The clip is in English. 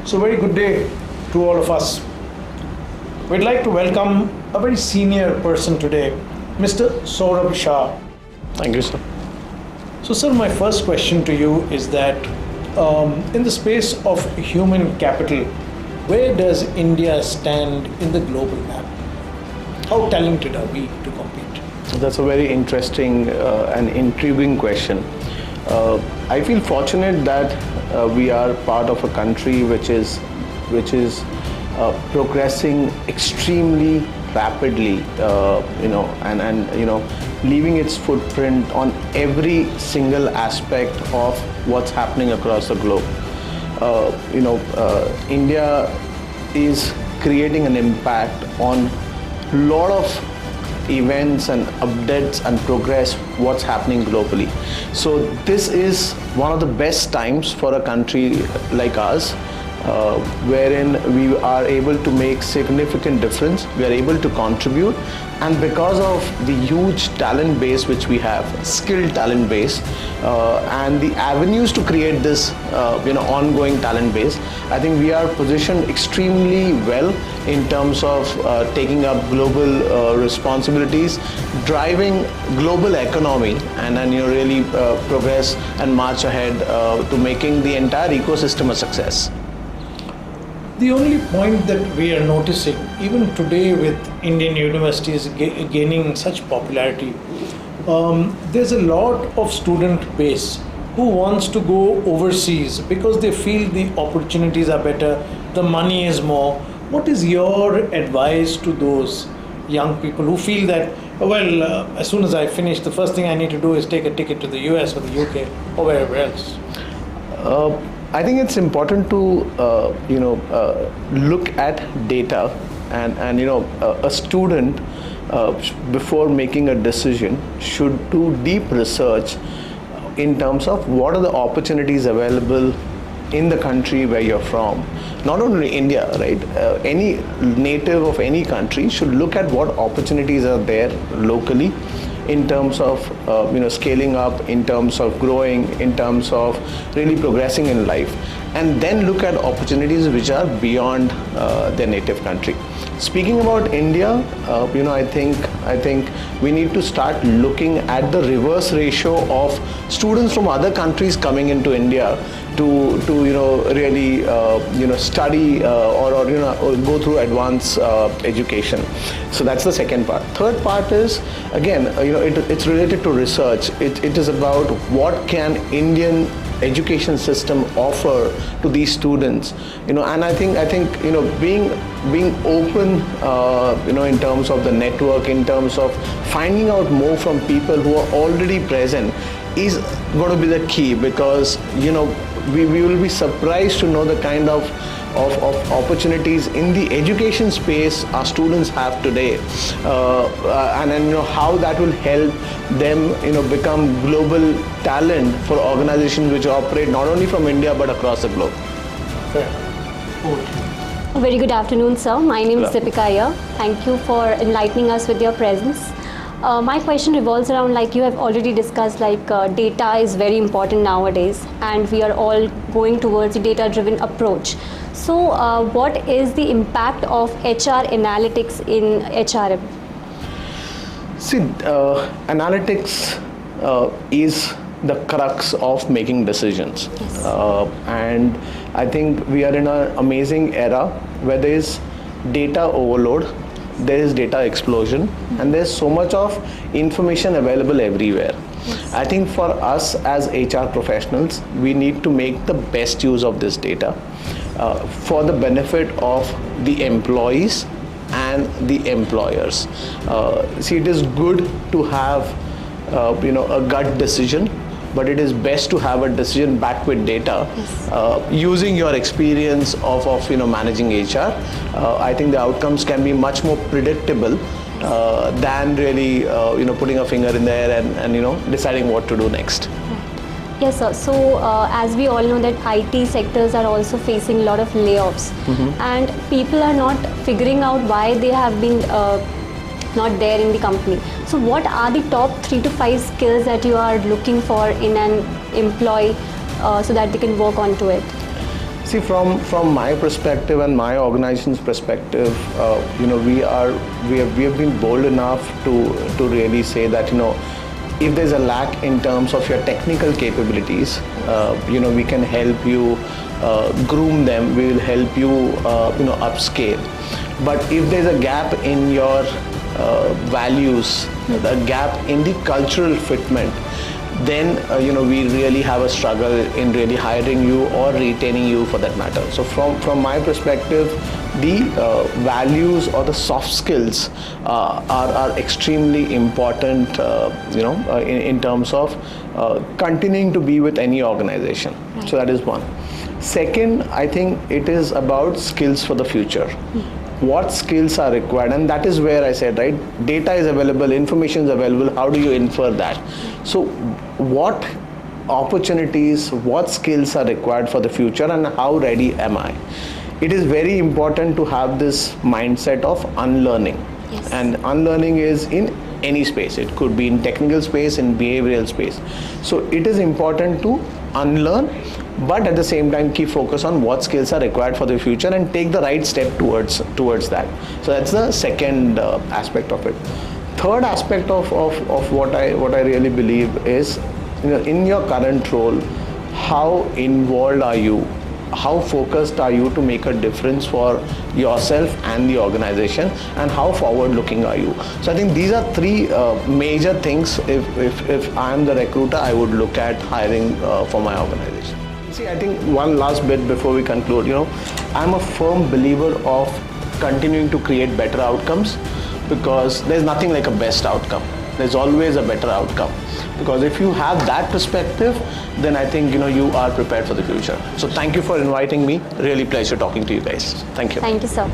So, very good day to all of us. We'd like to welcome a very senior person today, Mr. Saurabh Shah. Thank you, sir. So, sir, my first question to you is that in the space of human capital, where does India stand in the global map? How talented are we to compete? That's a very interesting and intriguing question. I feel fortunate that we are part of a country which is progressing extremely rapidly, leaving its footprint on every single aspect of what's happening across the globe. India is creating an impact on a lot of events and updates and progress what's happening globally. So this is one of the best times for a country like us, wherein we are able to make significant difference, we are able to contribute, and because of the huge talent base which we have, skilled talent base, and the avenues to create this ongoing talent base, I think we are positioned extremely well in terms of taking up global responsibilities, driving global economy, and then really progress and march ahead to making the entire ecosystem a success. The only point that we are noticing, even today with Indian universities gaining such popularity, there's a lot of student base who wants to go overseas because they feel the opportunities are better, the money is more. What is your advice to those young people who feel that, as soon as I finish, the first thing I need to do is take a ticket to the US or the UK or wherever else? I think it's important to look at data, and a student before making a decision should do deep research in terms of what are the opportunities available in the country where you're from. Not only India, right? Any native of any country should look at what opportunities are there locally, in terms of scaling up, in terms of growing, in terms of really progressing in life, and then look at opportunities which are beyond their native country. Speaking about India, I think we need to start looking at the reverse ratio of students from other countries coming into India to really study or go through advanced education. So that's the second part. Third part is, again, it's related to research. It is about what can Indian education system offer to these students, and I think being open, in terms of the network, in terms of finding out more from people who are already present is going to be the key, because we will be surprised to know the kind of opportunities in the education space our students have today, and then how that will help them become global talent for organizations which operate not only from India but across the globe. Fair. A very good afternoon, sir. My name is Deepika Iyer. Thank you for enlightening us with your presence. My question revolves around, like you have already discussed, data is very important nowadays, and we are all going towards a data-driven approach. So, what is the impact of HR analytics in HRM? See, analytics is the crux of making decisions. Yes. And I think we are in an amazing era where there is data overload, there is data explosion, and there's so much of information available everywhere. Yes. I think for us as HR professionals, we need to make the best use of this data for the benefit of the employees and the employers. See, it is good to have a gut decision, but it is best to have a decision backed with data. Yes. Using your experience of managing HR. I think the outcomes can be much more predictable than really putting a finger in there and deciding what to do next. Yes, sir. So, as we all know that IT sectors are also facing a lot of layoffs, and people are not figuring out why they have been not there in the company. So, what are the top 3 to 5 skills that you are looking for in an employee so that they can work onto it? See, from my perspective and my organization's perspective, we have been bold enough to really say that, if there's a lack in terms of your technical capabilities, we can help you groom them. We will help you, upscale. But if there's a gap in your values, a gap in the cultural fitment, then we really have a struggle in really hiring you or retaining you for that matter. So from my perspective, the values or the soft skills are extremely important, in terms of continuing to be with any organization. So that is one. Second, I think it is about skills for the future. What skills are required, and that is where I said, right, data is available, information is available, how do you infer that? So what opportunities, what skills are required for the future, and how ready am I? It is very important to have this mindset of unlearning. Yes. And unlearning is in any space. It could be in technical space, in behavioral space. So it is important to unlearn, but at the same time keep focus on what skills are required for the future and take the right step towards that. So that's the second aspect of it. Third aspect of what I really believe is, in your current role, how involved are you? How focused are you to make a difference for yourself and the organization, and how forward looking are you? So I think these are three major things. If I am the recruiter, I would look at hiring for my organization. See, I think one last bit before we conclude, I'm a firm believer of continuing to create better outcomes, because there's nothing like a best outcome. There's always a better outcome, because if you have that perspective, then I think you are prepared for the future. So thank you for inviting me. Really pleasure talking to you guys. Thank you. Thank you, sir.